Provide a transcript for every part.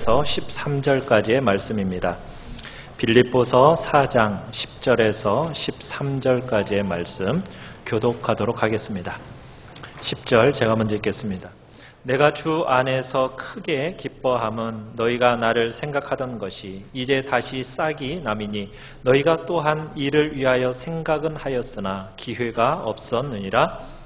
10절에서 13절까지의 말씀입니다. 빌립보서 4장 10절에서 13절까지의 말씀 교독하도록 하겠습니다. 10절 제가 먼저 읽겠습니다. 내가 주 안에서 크게 기뻐함은 너희가 나를 생각하던 것이 이제 다시 싹이 남이니 너희가 또한 이를 위하여 생각은 하였으나 기회가 없었느니라.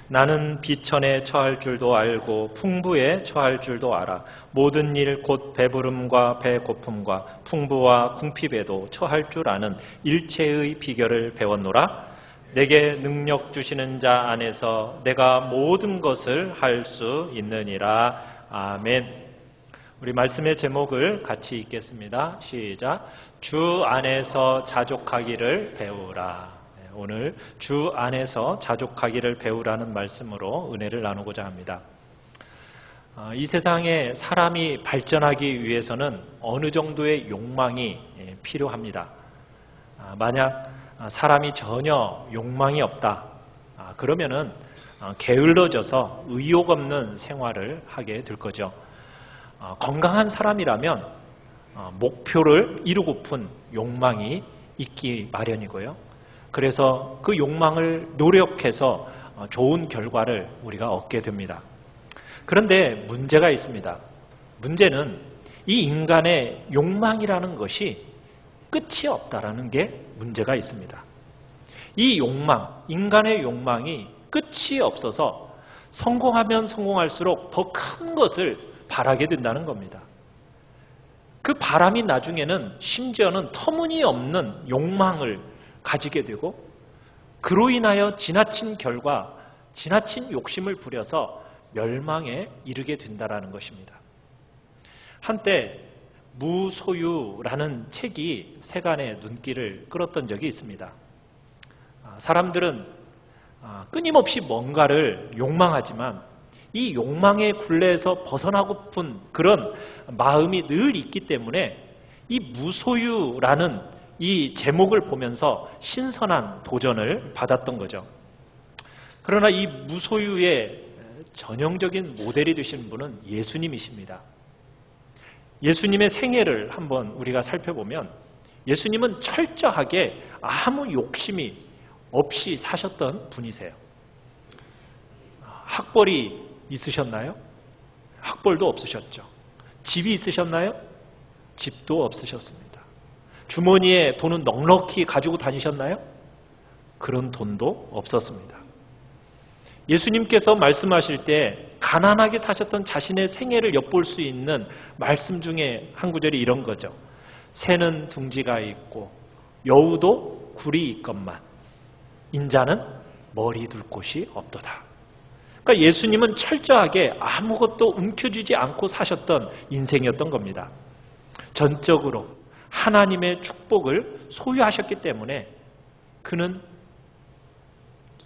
나는 비천에 처할 줄도 알고 풍부에 처할 줄도 알아. 모든 일 곧 배부름과 배고픔과 풍부와 궁핍에도 처할 줄 아는 일체의 비결을 배웠노라. 내게 능력 주시는 자 안에서 내가 모든 것을 할 수 있느니라. 아멘. 우리 말씀의 제목을 같이 읽겠습니다. 시작. 주 안에서 자족하기를 배우라. 오늘 주 안에서 자족하기를 배우라는 말씀으로 은혜를 나누고자 합니다. 이 세상에 사람이 발전하기 위해서는 어느 정도의 욕망이 필요합니다. 만약 사람이 전혀 욕망이 없다, 그러면은 게을러져서 의욕 없는 생활을 하게 될 거죠. 건강한 사람이라면 목표를 이루고픈 욕망이 있기 마련이고요. 그래서 그 욕망을 노력해서 좋은 결과를 우리가 얻게 됩니다. 그런데 문제가 있습니다. 문제는 이 인간의 욕망이라는 것이 끝이 없다라는 게 문제가 있습니다. 이 욕망, 인간의 욕망이 끝이 없어서 성공하면 성공할수록 더 큰 것을 바라게 된다는 겁니다. 그 바람이 나중에는 심지어는 터무니없는 욕망을 가지게 되고 그로 인하여 지나친 결과, 지나친 욕심을 부려서 멸망에 이르게 된다는 것입니다. 한때 무소유라는 책이 세간의 눈길을 끌었던 적이 있습니다. 사람들은 끊임없이 뭔가를 욕망하지만 이 욕망의 굴레에서 벗어나고픈 그런 마음이 늘 있기 때문에 이 무소유라는 이 제목을 보면서 신선한 도전을 받았던 거죠. 그러나 이 무소유의 전형적인 모델이 되신 분은 예수님이십니다. 예수님의 생애를 한번 우리가 살펴보면 예수님은 철저하게 아무 욕심이 없이 사셨던 분이세요. 학벌이 있으셨나요? 학벌도 없으셨죠. 집이 있으셨나요? 집도 없으셨습니다. 주머니에 돈은 넉넉히 가지고 다니셨나요? 그런 돈도 없었습니다. 예수님께서 말씀하실 때 가난하게 사셨던 자신의 생애를 엿볼 수 있는 말씀 중에 한 구절이 이런 거죠. 새는 둥지가 있고 여우도 굴이 있건만 인자는 머리 둘 곳이 없도다. 그러니까 예수님은 철저하게 아무것도 움켜쥐지 않고 사셨던 인생이었던 겁니다. 전적으로 하나님의 축복을 소유하셨기 때문에 그는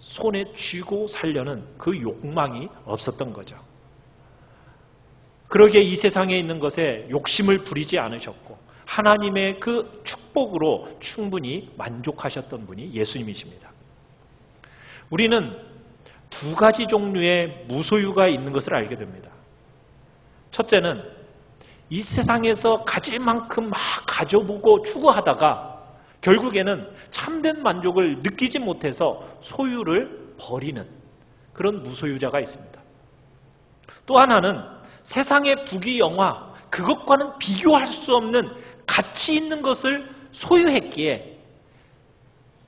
손에 쥐고 살려는 그 욕망이 없었던 거죠. 그러기에 이 세상에 있는 것에 욕심을 부리지 않으셨고 하나님의 그 축복으로 충분히 만족하셨던 분이 예수님이십니다. 우리는 두 가지 종류의 무소유가 있는 것을 알게 됩니다. 첫째는 이 세상에서 가질 만큼 막 가져보고 추구하다가 결국에는 참된 만족을 느끼지 못해서 소유를 버리는 그런 무소유자가 있습니다. 또 하나는 세상의 부귀영화, 그것과는 비교할 수 없는 가치 있는 것을 소유했기에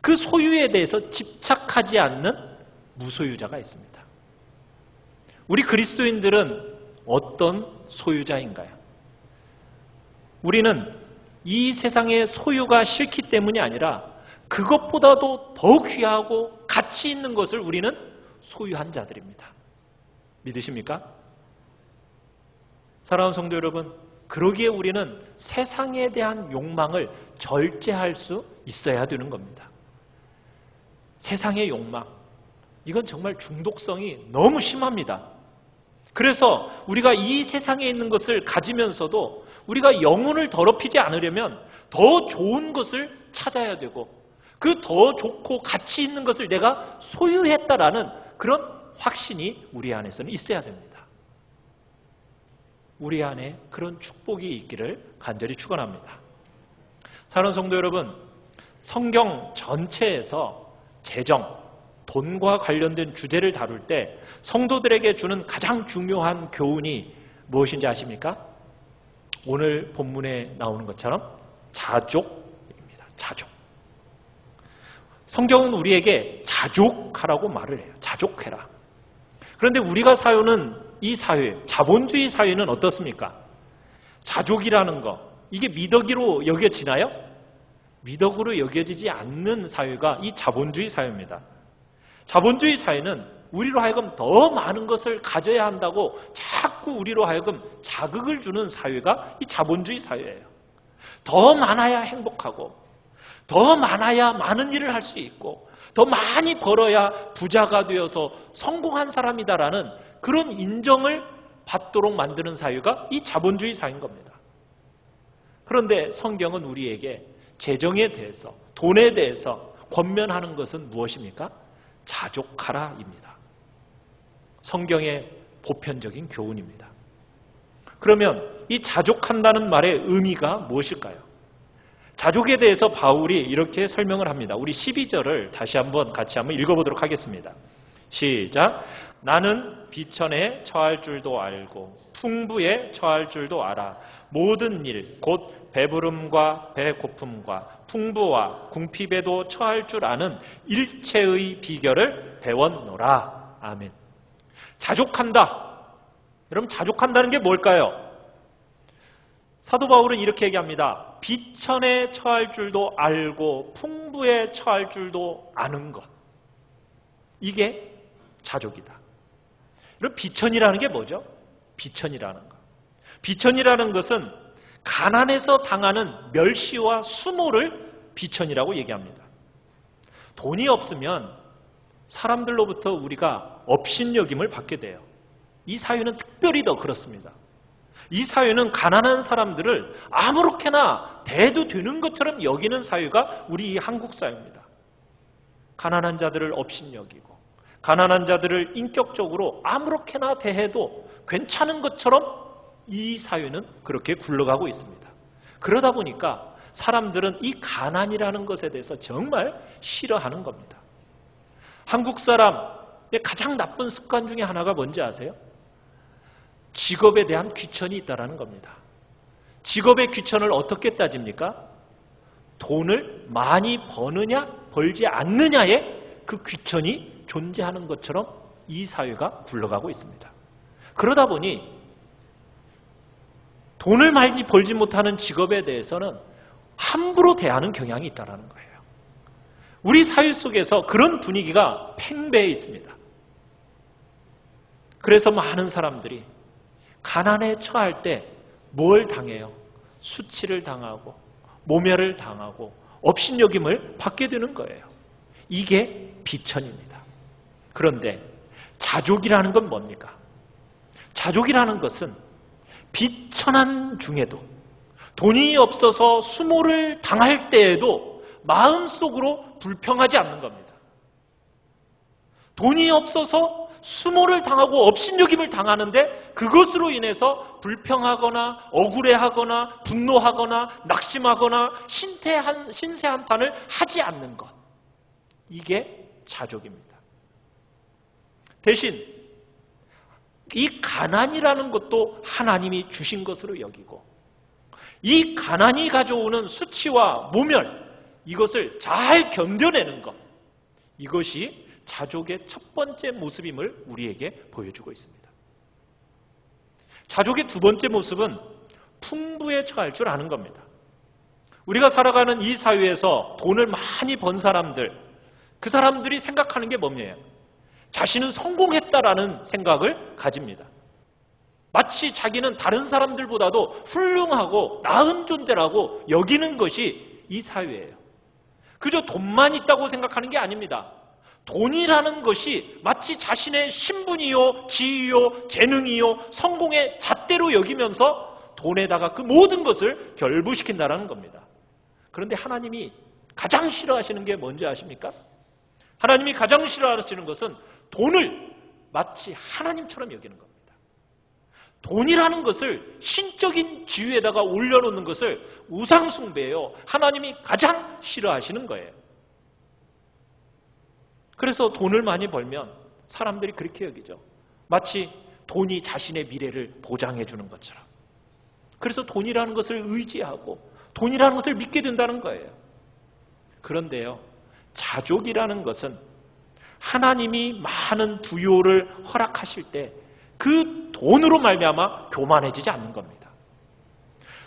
그 소유에 대해서 집착하지 않는 무소유자가 있습니다. 우리 그리스도인들은 어떤 소유자인가요? 우리는 이 세상의 소유가 싫기 때문이 아니라 그것보다도 더 귀하고 가치 있는 것을 우리는 소유한 자들입니다. 믿으십니까? 사랑하는 성도 여러분, 그러기에 우리는 세상에 대한 욕망을 절제할 수 있어야 되는 겁니다. 세상의 욕망, 이건 정말 중독성이 너무 심합니다. 그래서 우리가 이 세상에 있는 것을 가지면서도 우리가 영혼을 더럽히지 않으려면 더 좋은 것을 찾아야 되고 그 더 좋고 가치 있는 것을 내가 소유했다라는 그런 확신이 우리 안에서는 있어야 됩니다. 우리 안에 그런 축복이 있기를 간절히 축원합니다. 사랑하는 성도 여러분, 성경 전체에서 재정, 돈과 관련된 주제를 다룰 때 성도들에게 주는 가장 중요한 교훈이 무엇인지 아십니까? 오늘 본문에 나오는 것처럼 자족입니다. 자족. 성경은 우리에게 자족하라고 말을 해요. 자족해라. 그런데 우리가 사는 이 사회, 자본주의 사회는 어떻습니까? 자족이라는 거, 이게 미덕으로 여겨지나요? 미덕으로 여겨지지 않는 사회가 이 자본주의 사회입니다. 자본주의 사회는 우리로 하여금 더 많은 것을 가져야 한다고 자꾸 우리로 하여금 자극을 주는 사회가 이 자본주의 사회예요. 더 많아야 행복하고, 더 많아야 많은 일을 할 수 있고, 더 많이 벌어야 부자가 되어서 성공한 사람이다라는 그런 인정을 받도록 만드는 사회가 이 자본주의 사회인 겁니다. 그런데 성경은 우리에게 재정에 대해서, 돈에 대해서 권면하는 것은 무엇입니까? 자족하라입니다. 성경의 보편적인 교훈입니다. 그러면 이 자족한다는 말의 의미가 무엇일까요? 자족에 대해서 바울이 이렇게 설명을 합니다. 우리 12절을 다시 같이 한번 읽어보도록 하겠습니다. 시작. 나는 비천에 처할 줄도 알고 풍부에 처할 줄도 알아. 모든 일, 곧 배부름과 배고픔과 풍부와 궁핍에도 처할 줄 아는 일체의 비결을 배웠노라. 아멘. 자족한다. 여러분, 자족한다는 게 뭘까요? 사도 바울은 이렇게 얘기합니다. 비천에 처할 줄도 알고 풍부에 처할 줄도 아는 것. 이게 자족이다. 여러분, 비천이라는 게 뭐죠? 비천이라는 것. 비천이라는 것은 가난에서 당하는 멸시와 수모를 비천이라고 얘기합니다. 돈이 없으면 사람들로부터 우리가 업신여김을 받게 돼요. 이 사회는 특별히 더 그렇습니다. 이 사회는 가난한 사람들을 아무렇게나 대해도 되는 것처럼 여기는 사회가 우리 한국 사회입니다. 가난한 자들을 업신여기고 가난한 자들을 인격적으로 아무렇게나 대해도 괜찮은 것처럼 이 사회는 그렇게 굴러가고 있습니다. 그러다 보니까 사람들은 이 가난이라는 것에 대해서 정말 싫어하는 겁니다. 한국 사람의 가장 나쁜 습관 중에 하나가 뭔지 아세요? 직업에 대한 귀천이 있다는 겁니다. 직업의 귀천을 어떻게 따집니까? 돈을 많이 버느냐 벌지 않느냐에 그 귀천이 존재하는 것처럼 이 사회가 굴러가고 있습니다. 그러다 보니 돈을 많이 벌지 못하는 직업에 대해서는 함부로 대하는 경향이 있다는 거예요. 우리 사회 속에서 그런 분위기가 팽배해 있습니다. 그래서 많은 사람들이 가난에 처할 때 뭘 당해요? 수치를 당하고 모멸을 당하고 업신여김을 받게 되는 거예요. 이게 비천입니다. 그런데 자족이라는 건 뭡니까? 자족이라는 것은 비천한 중에도 돈이 없어서 수모를 당할 때에도 마음속으로 불평하지 않는 겁니다. 돈이 없어서 수모를 당하고 업신여김을 당하는데 그것으로 인해서 불평하거나 억울해하거나 분노하거나 낙심하거나 신세 한탄을 하지 않는 것. 이게 자족입니다. 대신 이 가난이라는 것도 하나님이 주신 것으로 여기고 이 가난이 가져오는 수치와 모멸, 이것을 잘 견뎌내는 것, 이것이 자족의 첫 번째 모습임을 우리에게 보여주고 있습니다. 자족의 두 번째 모습은 풍부에 처할 줄 아는 겁니다. 우리가 살아가는 이 사회에서 돈을 많이 번 사람들, 그 사람들이 생각하는 게 뭡니까? 자신은 성공했다라는 생각을 가집니다. 마치 자기는 다른 사람들보다도 훌륭하고 나은 존재라고 여기는 것이 이 사회예요. 그저 돈만 있다고 생각하는 게 아닙니다. 돈이라는 것이 마치 자신의 신분이요, 지위요, 재능이요, 성공의 잣대로 여기면서 돈에다가 그 모든 것을 결부시킨다는 겁니다. 그런데 하나님이 가장 싫어하시는 게 뭔지 아십니까? 하나님이 가장 싫어하시는 것은 돈을 마치 하나님처럼 여기는 겁니다. 돈이라는 것을 신적인 지위에다가 올려놓는 것을 우상숭배예요. 하나님이 가장 싫어하시는 거예요. 그래서 돈을 많이 벌면 사람들이 그렇게 여기죠. 마치 돈이 자신의 미래를 보장해 주는 것처럼. 그래서 돈이라는 것을 의지하고 돈이라는 것을 믿게 된다는 거예요. 그런데요, 자족이라는 것은 하나님이 많은 부요를 허락하실 때 그 돈으로 말미암아 교만해지지 않는 겁니다.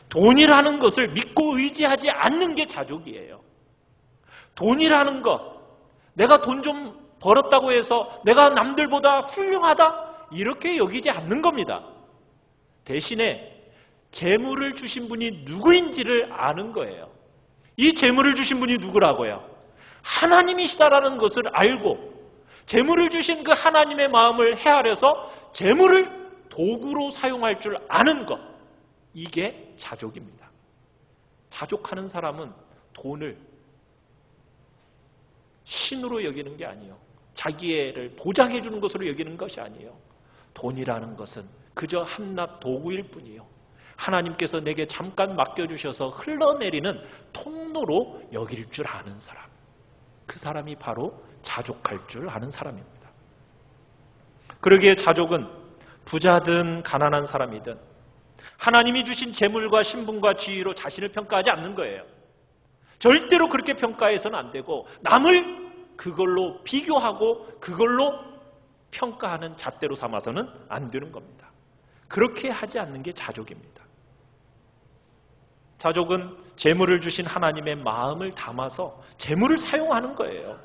돈이라는 것을 믿고 의지하지 않는 게 자족이에요. 돈이라는 것, 내가 돈 좀 벌었다고 해서 내가 남들보다 훌륭하다 이렇게 여기지 않는 겁니다. 대신에 재물을 주신 분이 누구인지를 아는 거예요. 이 재물을 주신 분이 누구라고요? 하나님이시다라는 것을 알고 재물을 주신 그 하나님의 마음을 헤아려서 재물을 도구로 사용할 줄 아는 것, 이게 자족입니다. 자족하는 사람은 돈을 신으로 여기는 게 아니에요. 자기애를 보장해 주는 것으로 여기는 것이 아니에요. 돈이라는 것은 그저 한낱 도구일 뿐이에요. 하나님께서 내게 잠깐 맡겨주셔서 흘러내리는 통로로 여길 줄 아는 사람, 그 사람이 바로 자족할 줄 아는 사람입니다. 그러기에 자족은 부자든 가난한 사람이든 하나님이 주신 재물과 신분과 지위로 자신을 평가하지 않는 거예요. 절대로 그렇게 평가해서는 안 되고 남을 그걸로 비교하고 그걸로 평가하는 잣대로 삼아서는 안 되는 겁니다. 그렇게 하지 않는 게 자족입니다. 자족은 재물을 주신 하나님의 마음을 담아서 재물을 사용하는 거예요.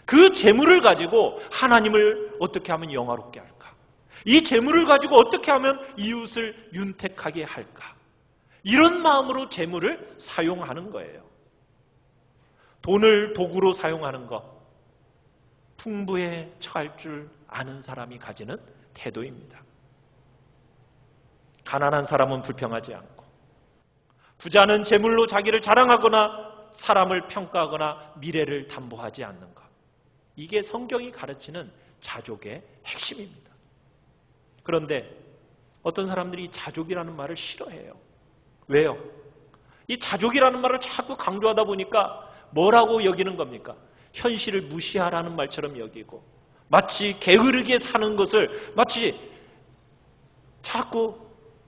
그 재물을 가지고 하나님을 어떻게 하면 영화롭게 할까? 이 재물을 가지고 어떻게 하면 이웃을 윤택하게 할까? 이런 마음으로 재물을 사용하는 거예요. 돈을 도구로 사용하는 것, 풍부에 처할 줄 아는 사람이 가지는 태도입니다. 가난한 사람은 불평하지 않고, 부자는 재물로 자기를 자랑하거나 사람을 평가하거나 미래를 담보하지 않는 것. 이게 성경이 가르치는 자족의 핵심입니다. 그런데 어떤 사람들이 자족이라는 말을 싫어해요. 왜요? 이 자족이라는 말을 자꾸 강조하다 보니까 뭐라고 여기는 겁니까? 현실을 무시하라는 말처럼 여기고, 마치 게으르게 사는 것을 마치 자꾸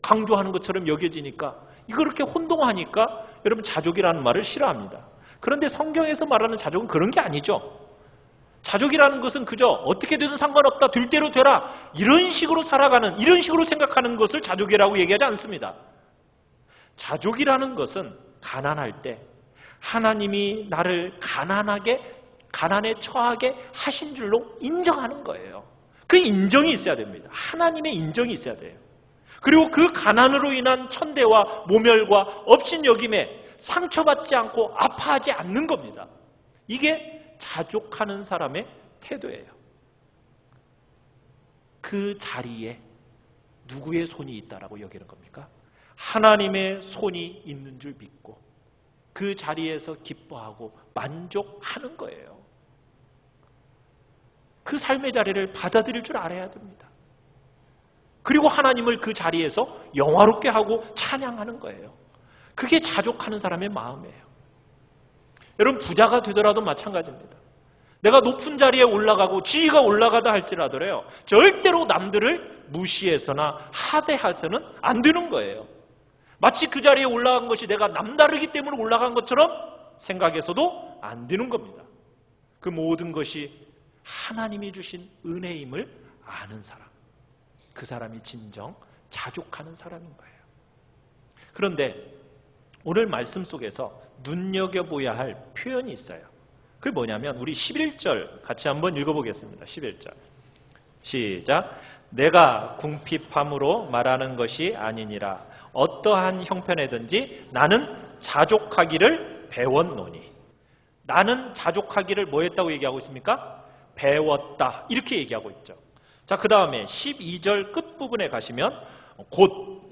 강조하는 것처럼 여겨지니까, 이거 그렇게 혼동하니까 여러분 자족이라는 말을 싫어합니다. 그런데 성경에서 말하는 자족은 그런 게 아니죠. 자족이라는 것은 그저 어떻게 되든 상관없다, 될 대로 되라, 이런 식으로 살아가는, 이런 식으로 생각하는 것을 자족이라고 얘기하지 않습니다. 자족이라는 것은 가난할 때 하나님이 나를 가난에 처하게 하신 줄로 인정하는 거예요. 그 인정이 있어야 됩니다. 하나님의 인정이 있어야 돼요. 그리고 그 가난으로 인한 천대와 모멸과 업신여김에 상처받지 않고 아파하지 않는 겁니다. 이게 자족하는 사람의 태도예요. 그 자리에 누구의 손이 있다라고 여기는 겁니까? 하나님의 손이 있는 줄 믿고 그 자리에서 기뻐하고 만족하는 거예요. 그 삶의 자리를 받아들일 줄 알아야 됩니다. 그리고 하나님을 그 자리에서 영화롭게 하고 찬양하는 거예요. 그게 자족하는 사람의 마음이에요. 여러분, 부자가 되더라도 마찬가지입니다. 내가 높은 자리에 올라가고 지위가 올라가다 할지라도요, 절대로 남들을 무시해서나 하대해서는 안 되는 거예요. 마치 그 자리에 올라간 것이 내가 남다르기 때문에 올라간 것처럼 생각해서도 안 되는 겁니다. 그 모든 것이 하나님이 주신 은혜임을 아는 사람, 그 사람이 진정 자족하는 사람인 거예요. 그런데 오늘 말씀 속에서 눈여겨보아야 할 표현이 있어요. 그게 뭐냐면 우리 11절 같이 한번 읽어보겠습니다. 11절 시작. 내가 궁핍함으로 말하는 것이 아니니라. 어떠한 형편에든지 나는 자족하기를 배웠노니. 나는 자족하기를 뭐 했다고 얘기하고 있습니까? 배웠다. 이렇게 얘기하고 있죠. 자, 그 다음에 12절 끝부분에 가시면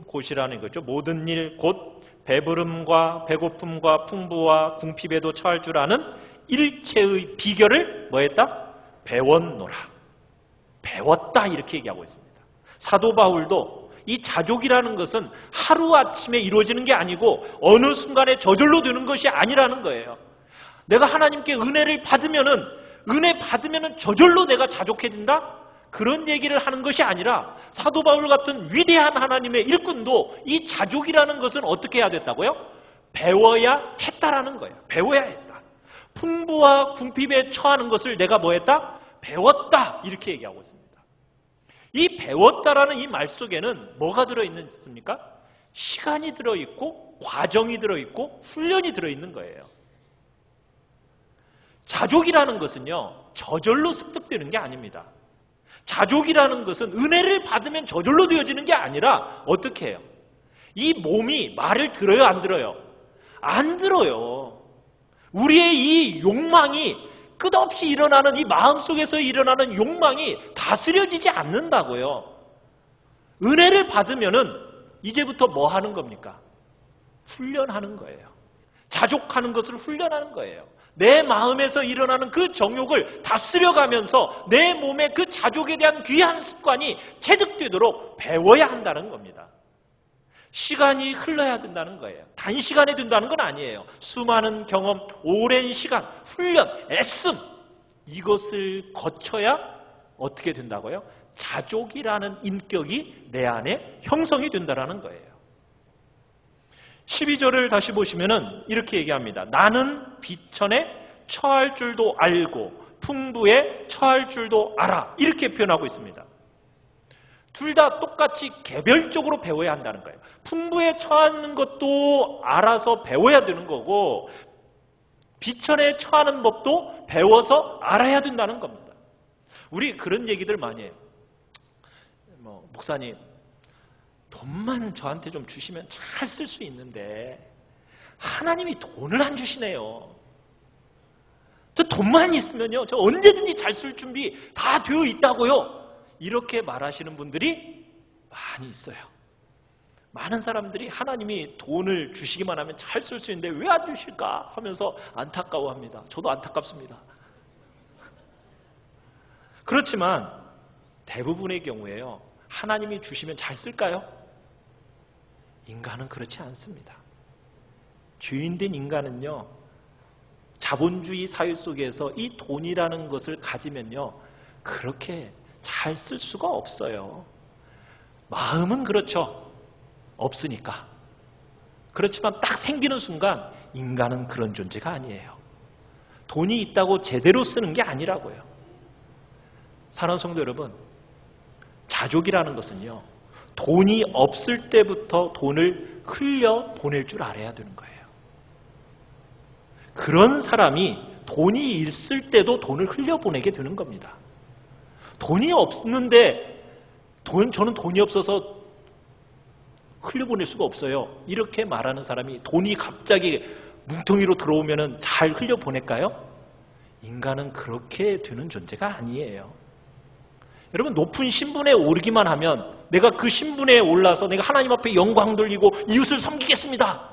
곧이라는 거죠. 모든 일 곧 배부름과 배고픔과 풍부와 궁핍에도 처할 줄 아는 일체의 비결을 뭐했다? 배웠노라. 배웠다 이렇게 얘기하고 있습니다. 사도 바울도 이 자족이라는 것은 하루아침에 이루어지는 게 아니고 어느 순간에 저절로 되는 것이 아니라는 거예요. 내가 하나님께 은혜 받으면은 저절로 내가 자족해진다? 그런 얘기를 하는 것이 아니라 사도 바울 같은 위대한 하나님의 일꾼도 이 자족이라는 것은 어떻게 해야 됐다고요? 배워야 했다라는 거예요. 배워야 했다. 풍부와 궁핍에 처하는 것을 내가 뭐 했다? 배웠다. 이렇게 얘기하고 있습니다. 이 배웠다라는 이 말 속에는 뭐가 들어있습니까? 시간이 들어있고 과정이 들어있고 훈련이 들어있는 거예요. 자족이라는 것은요, 저절로 습득되는 게 아닙니다. 자족이라는 것은 은혜를 받으면 저절로 되어지는 게 아니라 어떻게 해요? 이 몸이 말을 들어요, 안 들어요? 안 들어요. 우리의 이 욕망이 끝없이 일어나는 이 마음속에서 일어나는 욕망이 다스려지지 않는다고요. 은혜를 받으면은 이제부터 뭐 하는 겁니까? 훈련하는 거예요. 자족하는 것을 훈련하는 거예요. 내 마음에서 일어나는 그 정욕을 다스려가면서 내 몸의 그 자족에 대한 귀한 습관이 체득되도록 배워야 한다는 겁니다. 시간이 흘러야 된다는 거예요. 단시간에 된다는 건 아니에요. 수많은 경험, 오랜 시간, 훈련, 애씀 이것을 거쳐야 어떻게 된다고요? 자족이라는 인격이 내 안에 형성이 된다는 거예요. 12절을 다시 보시면은 이렇게 얘기합니다. 나는 비천에 처할 줄도 알고 풍부에 처할 줄도 알아. 이렇게 표현하고 있습니다. 둘 다 똑같이 개별적으로 배워야 한다는 거예요. 풍부에 처하는 것도 알아서 배워야 되는 거고 비천에 처하는 법도 배워서 알아야 된다는 겁니다. 우리 그런 얘기들 많이 해요. 목사님 돈만 저한테 좀 주시면 잘 쓸 수 있는데 하나님이 돈을 안 주시네요. 저 돈만 있으면요, 저 언제든지 잘 쓸 준비 다 되어 있다고요. 이렇게 말하시는 분들이 많이 있어요. 많은 사람들이 하나님이 돈을 주시기만 하면 잘 쓸 수 있는데 왜 안 주실까 하면서 안타까워합니다. 저도 안타깝습니다. 그렇지만 대부분의 경우에요, 하나님이 주시면 잘 쓸까요? 인간은 그렇지 않습니다. 주인된 인간은요, 자본주의 사회 속에서 이 돈이라는 것을 가지면요, 그렇게 잘 쓸 수가 없어요. 마음은 그렇죠. 없으니까. 그렇지만 딱 생기는 순간 인간은 그런 존재가 아니에요. 돈이 있다고 제대로 쓰는 게 아니라고요. 사랑하는 성도 여러분, 자족이라는 것은요, 돈이 없을 때부터 돈을 흘려 보낼 줄 알아야 되는 거예요. 그런 사람이 돈이 있을 때도 돈을 흘려 보내게 되는 겁니다. 돈이 없는데 저는 돈이 없어서 흘려보낼 수가 없어요. 이렇게 말하는 사람이 돈이 갑자기 뭉텅이로 들어오면 잘 흘려보낼까요? 인간은 그렇게 되는 존재가 아니에요. 여러분, 높은 신분에 오르기만 하면 내가 그 신분에 올라서 내가 하나님 앞에 영광 돌리고 이웃을 섬기겠습니다.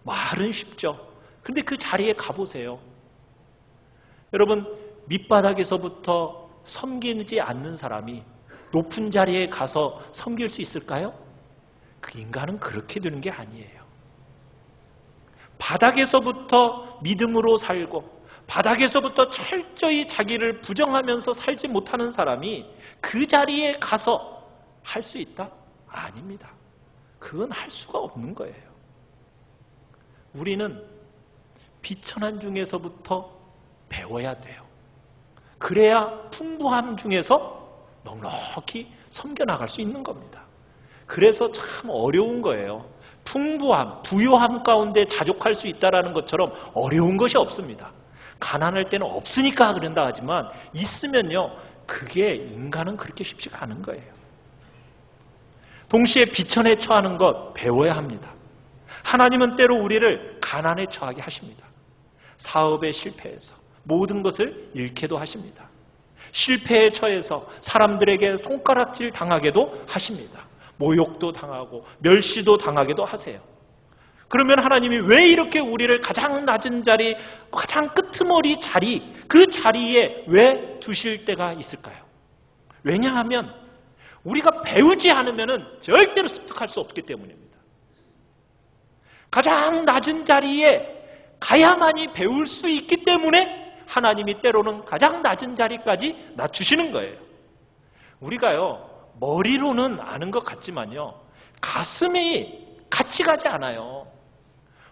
말은 쉽죠. 근데 그 자리에 가보세요. 여러분, 밑바닥에서부터 섬기지 않는 사람이 높은 자리에 가서 섬길 수 있을까요? 그 인간은 그렇게 되는 게 아니에요. 바닥에서부터 믿음으로 살고 바닥에서부터 철저히 자기를 부정하면서 살지 못하는 사람이 그 자리에 가서 할 수 있다? 아닙니다. 그건 할 수가 없는 거예요. 우리는 비천한 중에서부터 배워야 돼요. 그래야 풍부함 중에서 넉넉히 섬겨나갈 수 있는 겁니다. 그래서 참 어려운 거예요. 풍부함, 부요함 가운데 자족할 수 있다는 것처럼 어려운 것이 없습니다. 가난할 때는 없으니까 그런다 하지만 있으면요, 그게 인간은 그렇게 쉽지가 않은 거예요. 동시에 비천에 처하는 것 배워야 합니다. 하나님은 때로 우리를 가난에 처하게 하십니다. 사업에 실패해서 모든 것을 잃게도 하십니다. 실패에 처해서 사람들에게 손가락질 당하게도 하십니다. 모욕도 당하고 멸시도 당하게도 하세요. 그러면 하나님이 왜 이렇게 우리를 가장 낮은 자리, 가장 끄트머리 자리, 그 자리에 왜 두실 때가 있을까요? 왜냐하면 우리가 배우지 않으면 절대로 습득할 수 없기 때문입니다. 가장 낮은 자리에 가야만이 배울 수 있기 때문에 하나님이 때로는 가장 낮은 자리까지 낮추시는 거예요. 우리가요, 머리로는 아는 것 같지만요, 가슴이 같이 가지 않아요.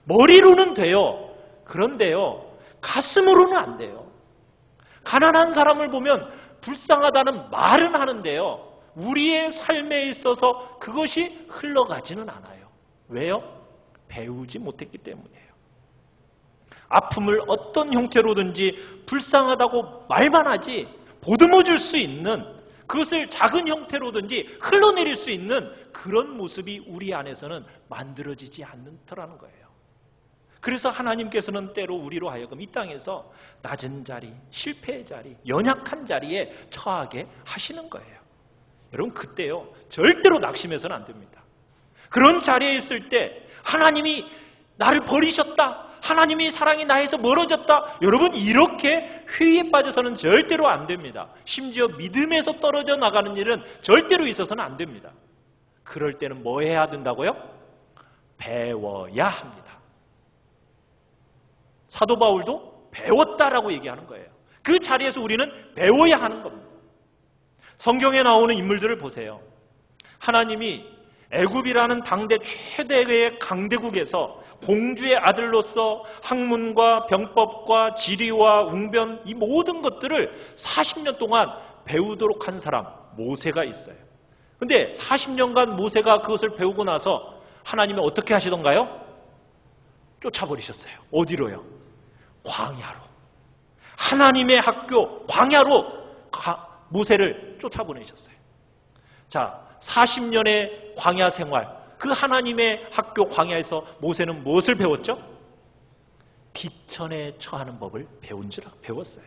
머리로는 돼요. 그런데요, 가슴으로는 안 돼요. 가난한 사람을 보면 불쌍하다는 말은 하는데요, 우리의 삶에 있어서 그것이 흘러가지는 않아요. 왜요? 배우지 못했기 때문이에요. 아픔을 어떤 형태로든지 불쌍하다고 말만 하지 보듬어 줄 수 있는, 그것을 작은 형태로든지 흘러내릴 수 있는 그런 모습이 우리 안에서는 만들어지지 않더라는 거예요. 그래서 하나님께서는 때로 우리로 하여금 이 땅에서 낮은 자리, 실패의 자리, 연약한 자리에 처하게 하시는 거예요. 여러분, 그때요, 절대로 낙심해서는 안 됩니다. 그런 자리에 있을 때 하나님이 나를 버리셨다, 하나님이 사랑이 나에서 멀어졌다, 여러분, 이렇게 회의에 빠져서는 절대로 안 됩니다. 심지어 믿음에서 떨어져 나가는 일은 절대로 있어서는 안 됩니다. 그럴 때는 뭐 해야 된다고요? 배워야 합니다. 사도 바울도 배웠다라고 얘기하는 거예요. 그 자리에서 우리는 배워야 하는 겁니다. 성경에 나오는 인물들을 보세요. 하나님이 애굽이라는 당대 최대의 강대국에서 공주의 아들로서 학문과 병법과 지리와 웅변, 이 모든 것들을 40년 동안 배우도록 한 사람, 모세가 있어요. 근데 40년간 모세가 그것을 배우고 나서 하나님이 어떻게 하시던가요? 쫓아버리셨어요. 어디로요? 광야로. 하나님의 학교 광야로 모세를 쫓아보내셨어요. 자, 40년의 광야 생활, 그 하나님의 학교 광야에서 모세는 무엇을 배웠죠? 비천에 처하는 법을 배웠어요.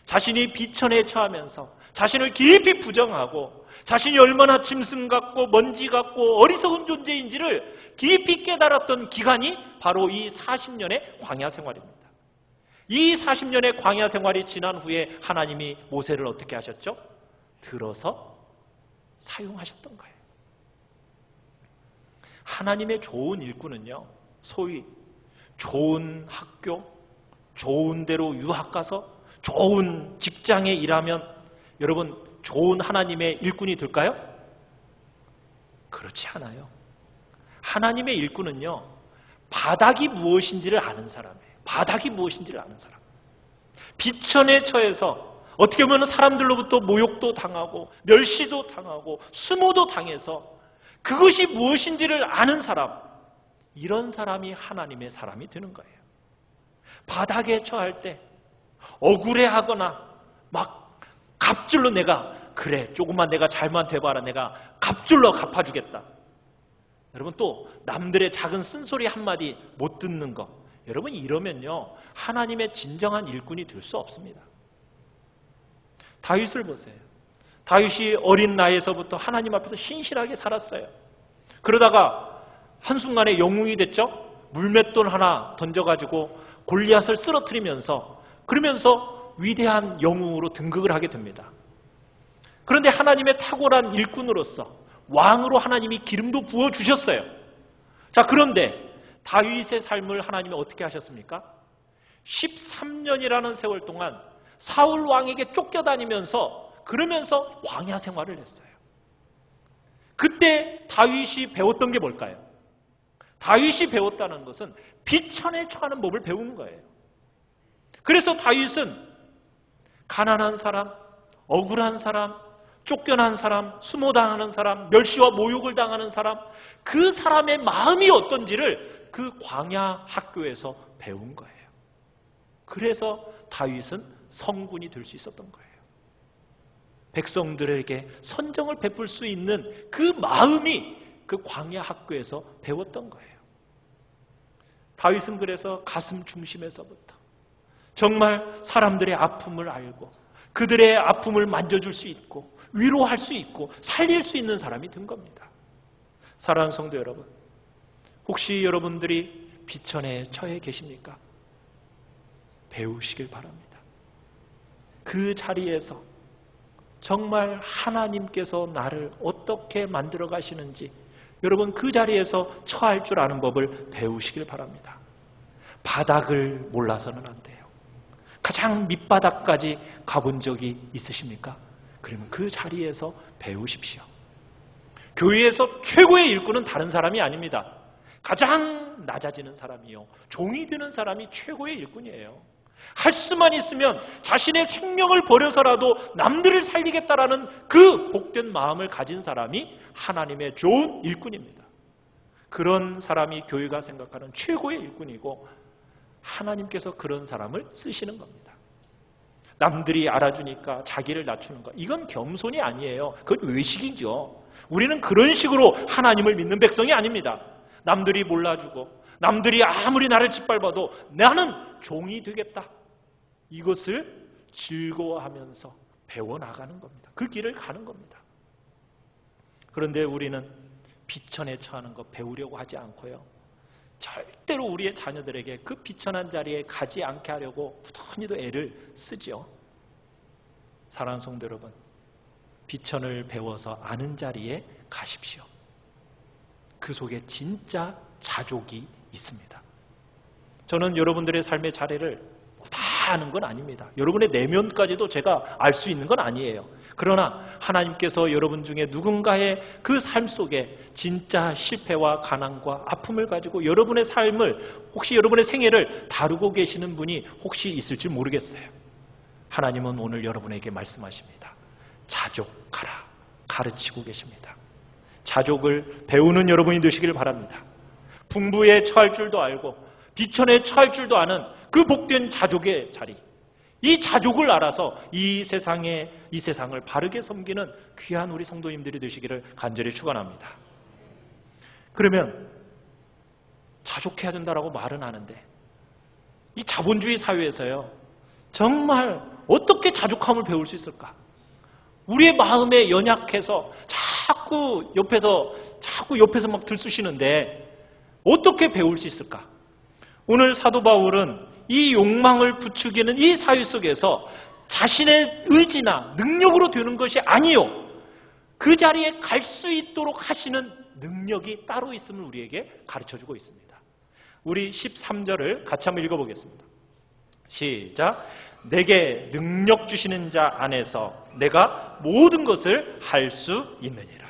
자신이 비천에 처하면서 자신을 깊이 부정하고 자신이 얼마나 짐승 같고 먼지 같고 어리석은 존재인지를 깊이 깨달았던 기간이 바로 이 40년의 광야 생활입니다. 이 40년의 광야 생활이 지난 후에 하나님이 모세를 어떻게 하셨죠? 들어서 사용하셨던 거예요. 하나님의 좋은 일꾼은요, 소위 좋은 학교, 좋은 데로 유학 가서 좋은 직장에 일하면 여러분 좋은 하나님의 일꾼이 될까요? 그렇지 않아요. 하나님의 일꾼은요, 바닥이 무엇인지를 아는 사람이에요. 바닥이 무엇인지를 아는 사람. 비천에 처해서 어떻게 보면 사람들로부터 모욕도 당하고 멸시도 당하고 수모도 당해서 그것이 무엇인지를 아는 사람, 이런 사람이 하나님의 사람이 되는 거예요. 바닥에 처할 때 억울해하거나 막 갑줄로 내가, 그래 조금만 내가 잘만 돼봐라, 내가 갑줄로 갚아주겠다. 여러분, 또 남들의 작은 쓴소리 한마디 못 듣는 거, 여러분 이러면요 하나님의 진정한 일꾼이 될 수 없습니다. 다윗을 보세요. 다윗이 어린 나이에서부터 하나님 앞에서 신실하게 살았어요. 그러다가 한순간에 영웅이 됐죠. 물맷돌 하나 던져가지고 골리앗을 쓰러뜨리면서, 그러면서 위대한 영웅으로 등극을 하게 됩니다. 그런데 하나님의 탁월한 일꾼으로서 왕으로 하나님이 기름도 부어주셨어요. 자, 그런데 다윗의 삶을 하나님이 어떻게 하셨습니까? 13년이라는 세월 동안 사울 왕에게 쫓겨다니면서, 그러면서 광야 생활을 했어요. 그때 다윗이 배웠던 게 뭘까요? 다윗이 배웠다는 것은 비천에 처하는 법을 배우는 거예요. 그래서 다윗은 가난한 사람, 억울한 사람, 쫓겨난 사람, 수모당하는 사람, 멸시와 모욕을 당하는 사람, 그 사람의 마음이 어떤지를 그 광야 학교에서 배운 거예요. 그래서 다윗은 성군이 될 수 있었던 거예요. 백성들에게 선정을 베풀 수 있는 그 마음이 그 광야 학교에서 배웠던 거예요. 다윗은 그래서 가슴 중심에서부터 정말 사람들의 아픔을 알고 그들의 아픔을 만져줄 수 있고 위로할 수 있고 살릴 수 있는 사람이 된 겁니다. 사랑하는 성도 여러분, 혹시 여러분들이 비천에 처해 계십니까? 배우시길 바랍니다. 그 자리에서 정말 하나님께서 나를 어떻게 만들어 가시는지 여러분 그 자리에서 처할 줄 아는 법을 배우시길 바랍니다. 바닥을 몰라서는 안 돼요. 가장 밑바닥까지 가본 적이 있으십니까? 그러면 그 자리에서 배우십시오. 교회에서 최고의 일꾼은 다른 사람이 아닙니다. 가장 낮아지는 사람이요, 종이 되는 사람이 최고의 일꾼이에요. 할 수만 있으면 자신의 생명을 버려서라도 남들을 살리겠다라는 그 복된 마음을 가진 사람이 하나님의 좋은 일꾼입니다. 그런 사람이 교회가 생각하는 최고의 일꾼이고 하나님께서 그런 사람을 쓰시는 겁니다. 남들이 알아주니까 자기를 낮추는 것, 이건 겸손이 아니에요. 그건 외식이죠. 우리는 그런 식으로 하나님을 믿는 백성이 아닙니다. 남들이 몰라주고 남들이 아무리 나를 짓밟아도 나는 종이 되겠다. 이것을 즐거워하면서 배워나가는 겁니다. 그 길을 가는 겁니다. 그런데 우리는 비천에 처하는 것 배우려고 하지 않고요, 절대로 우리의 자녀들에게 그 비천한 자리에 가지 않게 하려고 부단히도 애를 쓰죠. 사랑하는 성도 여러분, 비천을 배워서 아는 자리에 가십시오. 그 속에 진짜 자족이 있습니다. 저는 여러분들의 삶의 자리를 다 아는 건 아닙니다. 여러분의 내면까지도 제가 알 수 있는 건 아니에요. 그러나 하나님께서 여러분 중에 누군가의 그 삶 속에 진짜 실패와 가난과 아픔을 가지고 여러분의 삶을, 혹시 여러분의 생애를 다루고 계시는 분이 혹시 있을지 모르겠어요. 하나님은 오늘 여러분에게 말씀하십니다. 자족하라 가르치고 계십니다. 자족을 배우는 여러분이 되시길 바랍니다. 풍부에 처할 줄도 알고 비천에 처할 줄도 아는 그 복된 자족의 자리, 이 자족을 알아서 이 세상을 바르게 섬기는 귀한 우리 성도님들이 되시기를 간절히 축원합니다. 그러면 자족해야 된다라고 말은 하는데 이 자본주의 사회에서요, 정말 어떻게 자족함을 배울 수 있을까? 우리의 마음에 연약해서 자꾸 옆에서 막 들쑤시는데 어떻게 배울 수 있을까? 오늘 사도 바울은 이 욕망을 부추기는 이 사회 속에서 자신의 의지나 능력으로 되는 것이 아니요, 그 자리에 갈 수 있도록 하시는 능력이 따로 있음을 우리에게 가르쳐주고 있습니다. 우리 13절을 같이 한번 읽어보겠습니다. 시작. 내게 능력 주시는 자 안에서 내가 모든 것을 할 수 있느니라.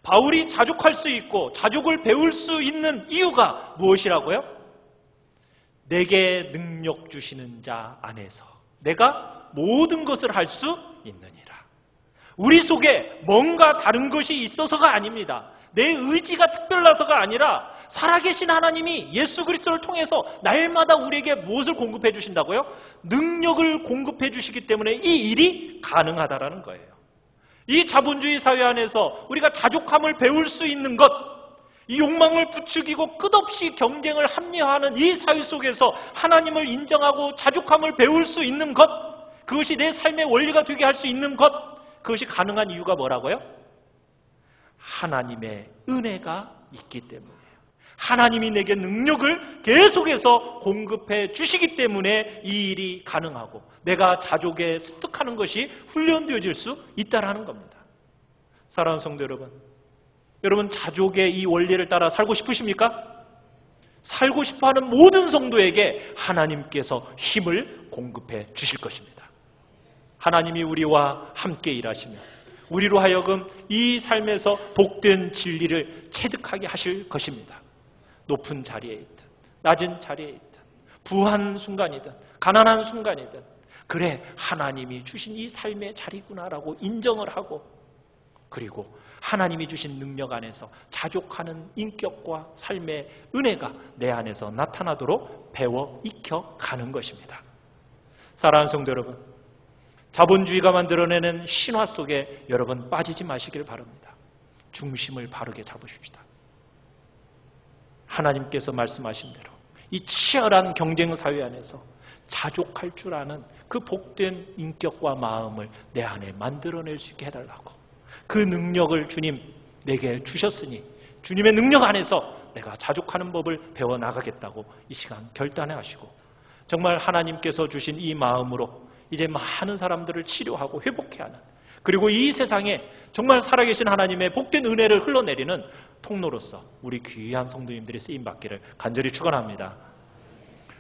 바울이 자족할 수 있고 자족을 배울 수 있는 이유가 무엇이라고요? 내게 능력 주시는 자 안에서 내가 모든 것을 할 수 있느니라. 우리 속에 뭔가 다른 것이 있어서가 아닙니다. 내 의지가 특별해서가 아니라 살아계신 하나님이 예수 그리스도를 통해서 날마다 우리에게 무엇을 공급해 주신다고요? 능력을 공급해 주시기 때문에 이 일이 가능하다라는 거예요. 이 자본주의 사회 안에서 우리가 자족함을 배울 수 있는 것, 이 욕망을 부추기고 끝없이 경쟁을 합리화하는 이 사회 속에서 하나님을 인정하고 자족함을 배울 수 있는 것, 그것이 내 삶의 원리가 되게 할 수 있는 것, 그것이 가능한 이유가 뭐라고요? 하나님의 은혜가 있기 때문이에요. 하나님이 내게 능력을 계속해서 공급해 주시기 때문에 이 일이 가능하고 내가 자족에 습득하는 것이 훈련되어질 수 있다는 겁니다. 사랑하는 성도 여러분, 여러분 자족의 이 원리를 따라 살고 싶으십니까? 살고 싶어하는 모든 성도에게 하나님께서 힘을 공급해 주실 것입니다. 하나님이 우리와 함께 일하시며 우리로 하여금 이 삶에서 복된 진리를 체득하게 하실 것입니다. 높은 자리에 있든 낮은 자리에 있든 부한 순간이든 가난한 순간이든 그래 하나님이 주신 이 삶의 자리구나라고 인정을 하고, 그리고 하나님이 주신 능력 안에서 자족하는 인격과 삶의 은혜가 내 안에서 나타나도록 배워 익혀가는 것입니다. 사랑하는 성도 여러분, 자본주의가 만들어내는 신화 속에 여러분 빠지지 마시길 바랍니다. 중심을 바르게 잡으십시다. 하나님께서 말씀하신 대로 이 치열한 경쟁 사회 안에서 자족할 줄 아는 그 복된 인격과 마음을 내 안에 만들어낼 수 있게 해달라고, 그 능력을 주님 내게 주셨으니 주님의 능력 안에서 내가 자족하는 법을 배워나가겠다고 이 시간 결단하시고 정말 하나님께서 주신 이 마음으로 이제 많은 사람들을 치료하고 회복해야 하는, 그리고 이 세상에 정말 살아계신 하나님의 복된 은혜를 흘러내리는 통로로서 우리 귀한 성도님들이 쓰임받기를 간절히 축원합니다.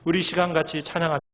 우리 시간 같이 찬양합니다.